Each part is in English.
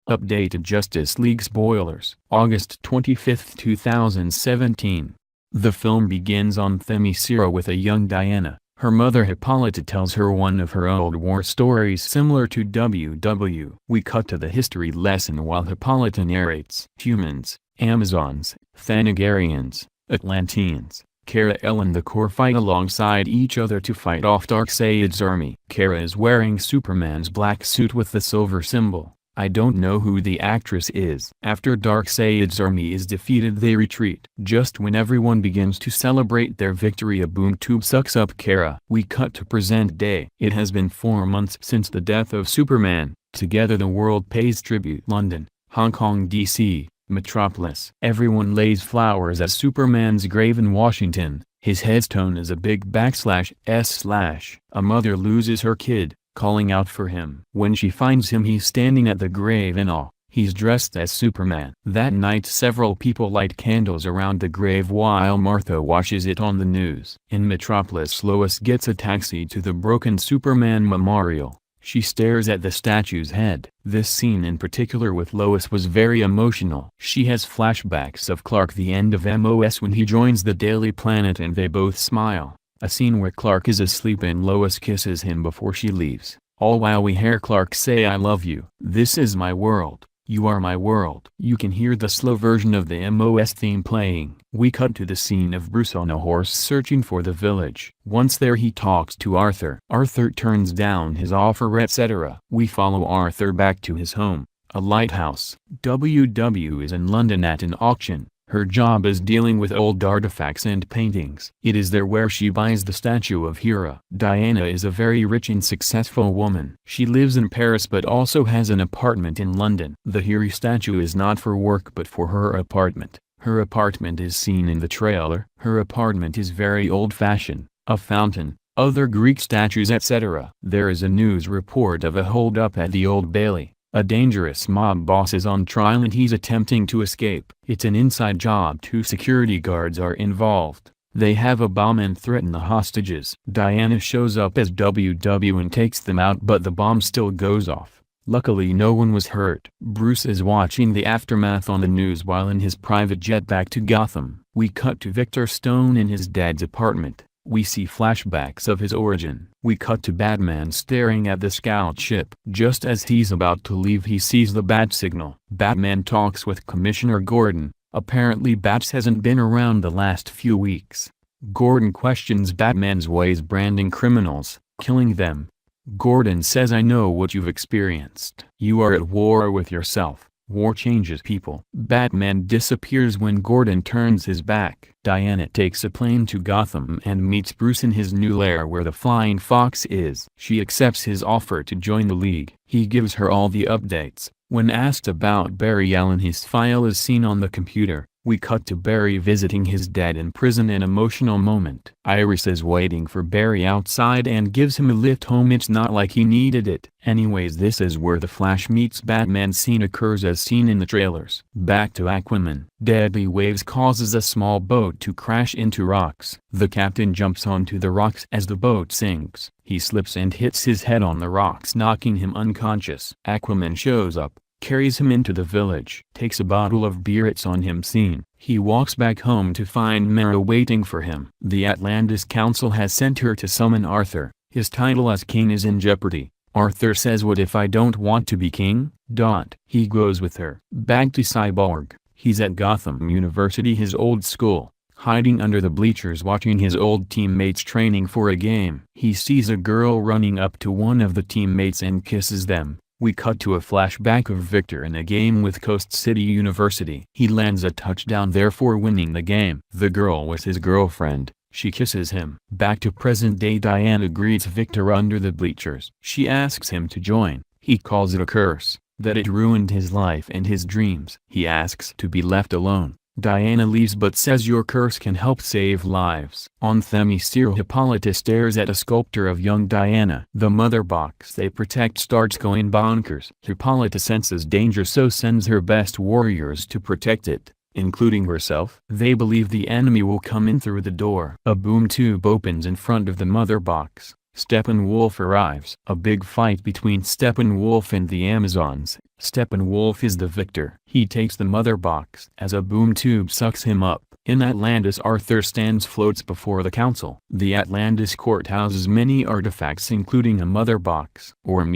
Updated Justice League spoilers. August 25, 2017. The film begins on Themyscira with a young Diana. Her mother Hippolyta tells her one of her old war stories similar to WW. We cut to the history lesson while Hippolyta narrates. Humans, Amazons, Thanagarians, Atlanteans, Kara-El and the Corps fight alongside each other to fight off Darkseid's army. Kara is wearing Superman's black suit with the silver symbol. I don't know who the actress is. After Darkseid's army is defeated they retreat. Just when everyone begins to celebrate their victory a boom tube sucks up Kara. We cut to present day. It has been 4 months since the death of Superman. Together the world pays tribute. London, Hong Kong DC, Metropolis. Everyone lays flowers at Superman's grave in Washington. His headstone is a big /S/. A mother loses her kid, calling out for him. When she finds him he's standing at the grave in awe. He's dressed as Superman. That night several people light candles around the grave while Martha watches it on the news. In Metropolis Lois gets a taxi to the broken Superman memorial. She stares at the statue's head. This scene in particular with Lois was very emotional. She has flashbacks of Clark the end of MOS when he joins the Daily Planet and they both smile. A scene where Clark is asleep and Lois kisses him before she leaves. All while we hear Clark say I love you. This is my world. You are my world. You can hear the slow version of the MOS theme playing. We cut to the scene of Bruce on a horse searching for the village. Once there he talks to Arthur. Arthur turns down his offer etc. We follow Arthur back to his home, a lighthouse. WW is in London at an auction. Her job is dealing with old artifacts and paintings. It is there where she buys the statue of Hera. Diana is a very rich and successful woman. She lives in Paris but also has an apartment in London. The Hera statue is not for work but for her apartment. Her apartment is seen in the trailer. Her apartment is very old-fashioned, a fountain, other Greek statues etc. There is a news report of a hold-up at the Old Bailey. A dangerous mob boss is on trial and he's attempting to escape. It's an inside job. 2 security guards are involved. They have a bomb and threaten the hostages. Diana shows up as WW and takes them out but the bomb still goes off. Luckily no one was hurt. Bruce is watching the aftermath on the news while in his private jet back to Gotham. We cut to Victor Stone in his dad's apartment. We see flashbacks of his origin. We cut to Batman staring at the scout ship. Just as he's about to leave he sees the bat signal. Batman talks with Commissioner Gordon. Apparently Bats hasn't been around the last few weeks. Gordon questions Batman's ways branding criminals, killing them. Gordon says I know what you've experienced. You are at war with yourself. War changes people. Batman disappears when Gordon turns his back. Diana takes a plane to Gotham and meets Bruce in his new lair where the Flying Fox is. She accepts his offer to join the League. He gives her all the updates. When asked about Barry Allen his file is seen on the computer. We cut to Barry visiting his dad in prison. An emotional moment. Iris is waiting for Barry outside and gives him a lift home. It's not like he needed it. Anyways, this is where the Flash meets Batman scene occurs as seen in the trailers. Back to Aquaman. Deadly waves causes a small boat to crash into rocks. The captain jumps onto the rocks as the boat sinks. He slips and hits his head on the rocks knocking him unconscious. Aquaman shows up, carries him into the village, takes a bottle of beer. It's on him scene. He walks back home to find Mara waiting for him. The Atlantis Council has sent her to summon Arthur. His title as king is in jeopardy. Arthur says what if I don't want to be king? He goes with her. Back to Cyborg. He's at Gotham University, his old school, hiding under the bleachers watching his old teammates training for a game. He sees a girl running up to one of the teammates and kisses them. We cut to a flashback of Victor in a game with Coast City University. He lands a touchdown therefore winning the game. The girl was his girlfriend. She kisses him. Back to present day. Diana greets Victor under the bleachers. She asks him to join. He calls it a curse, that it ruined his life and his dreams. He asks to be left alone. Diana leaves but says your curse can help save lives. On Themyscira Hippolyta stares at a sculpture of young Diana. The mother box they protect starts going bonkers. Hippolyta senses danger so sends her best warriors to protect it, including herself. They believe the enemy will come in through the door. A boom tube opens in front of the mother box. Steppenwolf arrives. A big fight between Steppenwolf and the Amazons. Steppenwolf is the victor. He takes the mother box as a boom tube sucks him up. In Atlantis, Arthur floats before the council. The Atlantis court houses many artifacts including a mother box. Orm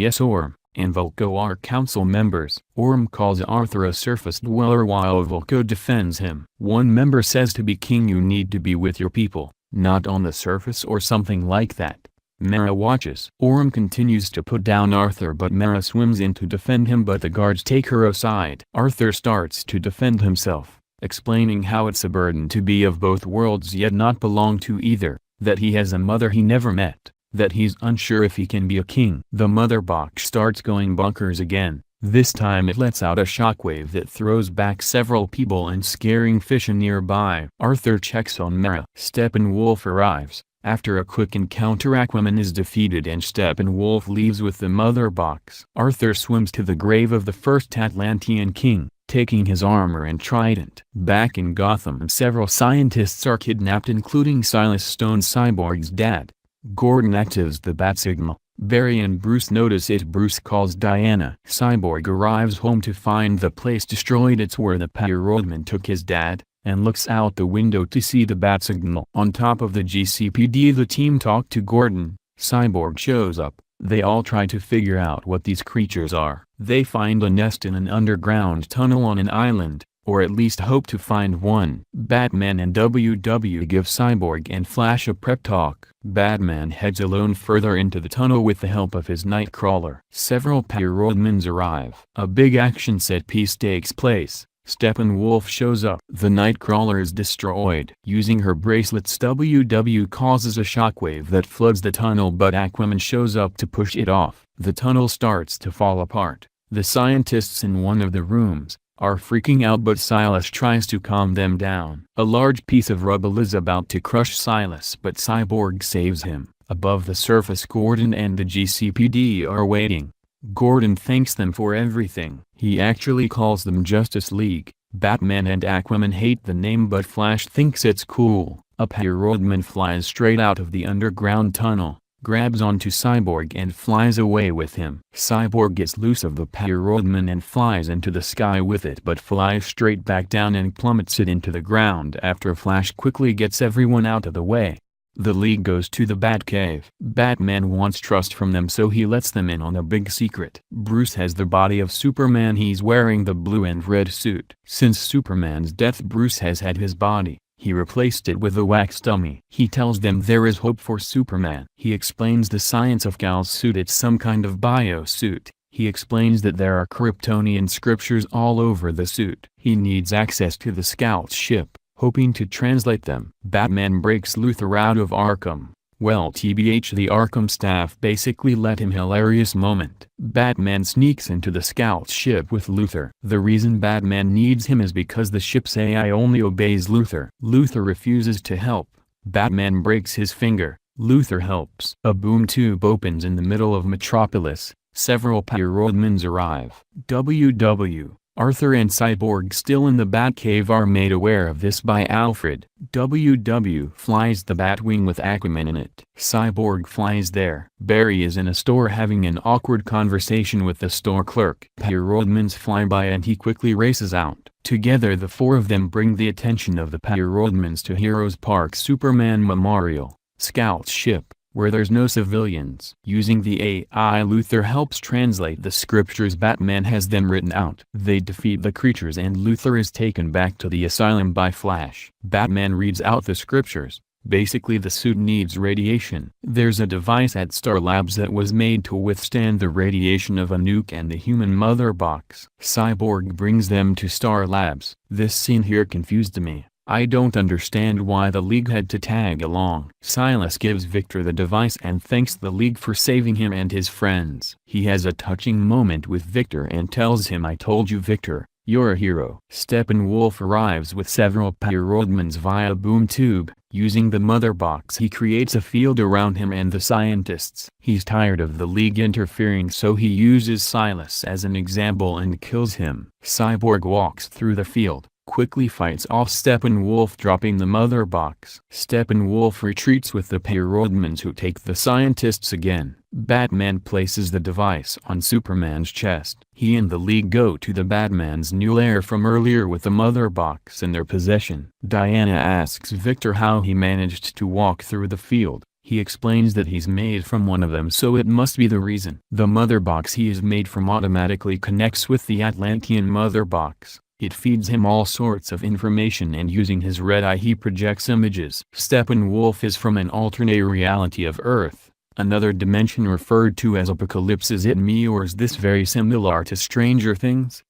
and Vulko are council members. Orm calls Arthur a surface dweller while Vulko defends him. One member says to be king you need to be with your people, not on the surface or something like that. Mera watches. Orm continues to put down Arthur but Mera swims in to defend him but the guards take her aside. Arthur starts to defend himself, explaining how it's a burden to be of both worlds yet not belong to either, that he has a mother he never met, that he's unsure if he can be a king. The mother box starts going bonkers again. This time it lets out a shockwave that throws back several people and scaring fish nearby. Arthur checks on Mera. Steppenwolf arrives. After a quick encounter, Aquaman is defeated and Steppenwolf leaves with the mother box. Arthur swims to the grave of the first Atlantean king, taking his armor and trident. Back in Gotham, several scientists are kidnapped including Silas Stone, Cyborg's dad. Gordon activates the bat signal. Barry and Bruce notice it. Bruce calls Diana. Cyborg arrives home to find the place destroyed. It's where the Pyroidman took his dad, and looks out the window to see the bat signal. On top of the GCPD, the team talk to Gordon. Cyborg shows up. They all try to figure out what these creatures are. They find a nest in an underground tunnel on an island, or at least hope to find one. Batman and WW give Cyborg and Flash a prep talk. Batman heads alone further into the tunnel with the help of his Nightcrawler. Several Pyroidmans arrive. A big action set piece takes place. Steppenwolf shows up. The Nightcrawler is destroyed. Using her bracelets, WW causes a shockwave that floods the tunnel but Aquaman shows up to push it off. The tunnel starts to fall apart. The scientists in one of the rooms are freaking out but Silas tries to calm them down. A large piece of rubble is about to crush Silas but Cyborg saves him. Above the surface, Gordon and the GCPD are waiting. Gordon thanks them for everything. He actually calls them Justice League. Batman and Aquaman hate the name but Flash thinks it's cool. A Pyroidman flies straight out of the underground tunnel, grabs onto Cyborg and flies away with him. Cyborg gets loose of the Pyroidman and flies into the sky with it but flies straight back down and plummets it into the ground after Flash quickly gets everyone out of the way. The League goes to the Batcave. Batman wants trust from them so he lets them in on a big secret. Bruce has the body of Superman. He's wearing the blue and red suit. Since Superman's death, Bruce has had his body. He replaced it with a wax dummy. He tells them there is hope for Superman. He explains the science of Gal's suit. It's some kind of bio-suit. He explains that there are Kryptonian scriptures all over the suit. He needs access to the Scout's ship, hoping to translate them. Batman breaks Luthor out of Arkham. Well, TBH, the Arkham staff basically let him. Hilarious moment. Batman sneaks into the Scout's ship with Luthor. The reason Batman needs him is because the ship's AI only obeys Luthor. Luthor refuses to help. Batman breaks his finger. Luthor helps. A boom tube opens in the middle of Metropolis. Several Pyroidmans arrive. WW, Arthur and Cyborg, still in the Batcave, are made aware of this by Alfred. WW flies the Batwing with Aquaman in it. Cyborg flies there. Barry is in a store having an awkward conversation with the store clerk. Pyroidmans fly by and he quickly races out. Together the four of them bring the attention of the Pyroidmans to Heroes Park Superman Memorial, Scout's ship, where there's no civilians. Using the AI, Luthor helps translate the scriptures. Batman has them written out. They defeat the creatures and Luthor is taken back to the asylum by Flash. Batman reads out the scriptures. Basically, the suit needs radiation. There's a device at Star Labs that was made to withstand the radiation of a nuke and the human mother box. Cyborg brings them to Star Labs. This scene here confused me. I don't understand why the League had to tag along. Silas gives Victor the device and thanks the League for saving him and his friends. He has a touching moment with Victor and tells him, "I told you, Victor, you're a hero." Steppenwolf arrives with several Pyroidmans via boom tube. Using the mother box, he creates a field around him and the scientists. He's tired of the League interfering, so he uses Silas as an example and kills him. Cyborg walks through the field. quickly fights off Steppenwolf, dropping the mother box. Steppenwolf retreats with the Parademons, who take the scientists again. Batman places the device on Superman's chest. He and the League go to the Batman's new lair from earlier with the mother box in their possession. Diana asks Victor how he managed to walk through the field. He explains that he's made from one of them, so it must be the reason. The mother box he is made from automatically connects with the Atlantean mother box. It feeds him all sorts of information, and using his red eye he projects images. Steppenwolf is from an alternate reality of Earth, another dimension referred to as Apocalypse. Is it me, or is this very similar to Stranger Things?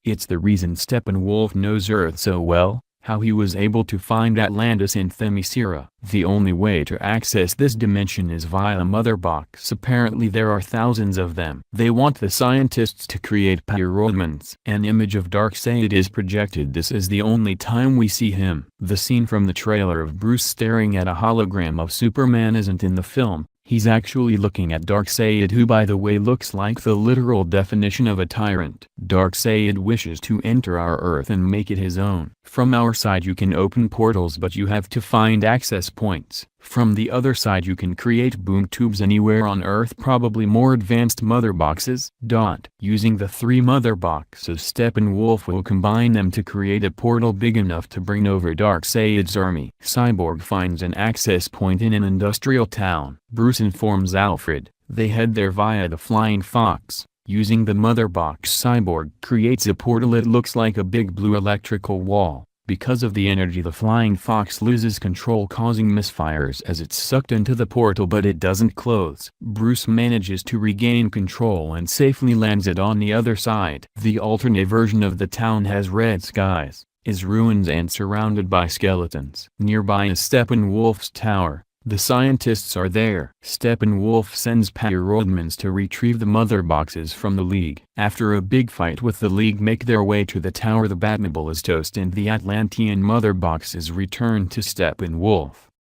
It's the reason Steppenwolf knows Earth so well, how he was able to find Atlantis in Themyscira. The only way to access this dimension is via a mother box. Apparently there are thousands of them. They want the scientists to create Parademons. An image of Darkseid is projected. This is the only time we see him. The scene from the trailer of Bruce staring at a hologram of Superman isn't in the film. He's actually looking at Darkseid, who by the way looks like the literal definition of a tyrant. Darkseid wishes to enter our Earth and make it his own. From our side you can open portals, but you have to find access points. From the other side you can create boom tubes anywhere on Earth, probably more advanced mother boxes. Using the 3 mother boxes, Steppenwolf will combine them to create a portal big enough to bring over Darkseid's army. Cyborg finds an access point in an industrial town. Bruce informs Alfred. They head there via the Flying Fox. Using the mother box, Cyborg creates a portal. It looks like a big blue electrical wall. Because of the energy, the Flying Fox loses control, causing misfires as it's sucked into the portal, but it doesn't close. Bruce manages to regain control and safely lands it on the other side. The alternate version of the town has red skies, is ruins and surrounded by skeletons. Nearby is Steppenwolf's tower. The scientists are there. Steppenwolf sends Parademons to retrieve the mother boxes from the League. After a big fight with the League, make their way to the tower. The Batmobile is toast and the Atlantean mother box is returned to Steppenwolf.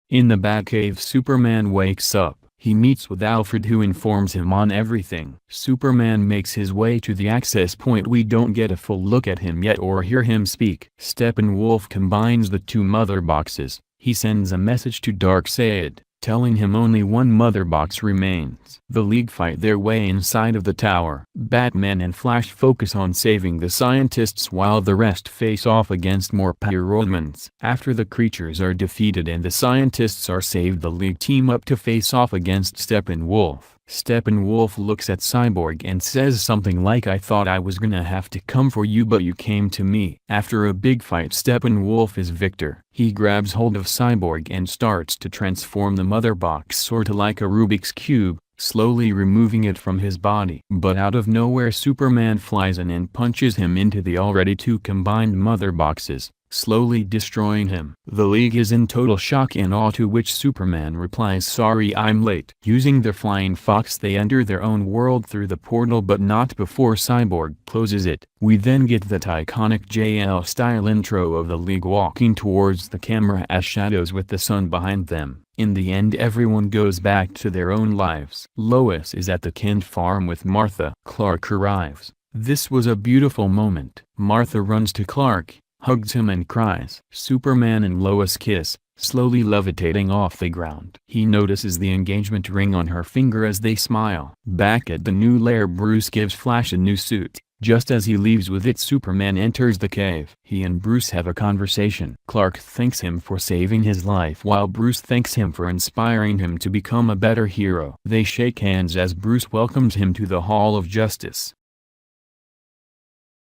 In the Batcave, Superman wakes up. He meets with Alfred, who informs him on everything. Superman makes his way to the access point. We don't get a full look at him yet or hear him speak. Steppenwolf combines the 2 mother boxes. He sends a message to Darkseid, telling him only 1 mother box remains. The League fight their way inside of the tower. Batman and Flash focus on saving the scientists while the rest face off against more Parademons. After the creatures are defeated and the scientists are saved, the League team up to face off against Steppenwolf. Steppenwolf looks at Cyborg and says something like, "I thought I was gonna have to come for you, but you came to me." After a big fight, Steppenwolf is victor. He grabs hold of Cyborg and starts to transform the mother box sorta like a Rubik's Cube, slowly removing it from his body. But out of nowhere Superman flies in and punches him into the already 2 combined mother boxes, slowly destroying him. The League is in total shock and awe, to which Superman replies, "Sorry I'm late." Using the Flying Fox they enter their own world through the portal, but not before Cyborg closes it. We then get that iconic JL-style intro of the League walking towards the camera as shadows with the sun behind them. In the end everyone goes back to their own lives. Lois is at the Kent farm with Martha. Clark arrives. This was a beautiful moment. Martha runs to Clark, hugs him and cries. Superman and Lois kiss, slowly levitating off the ground. He notices the engagement ring on her finger as they smile. Back at the new lair, Bruce gives Flash a new suit. Just as he leaves with it, Superman enters the cave. He and Bruce have a conversation. Clark thanks him for saving his life, while Bruce thanks him for inspiring him to become a better hero. They shake hands as Bruce welcomes him to the Hall of Justice.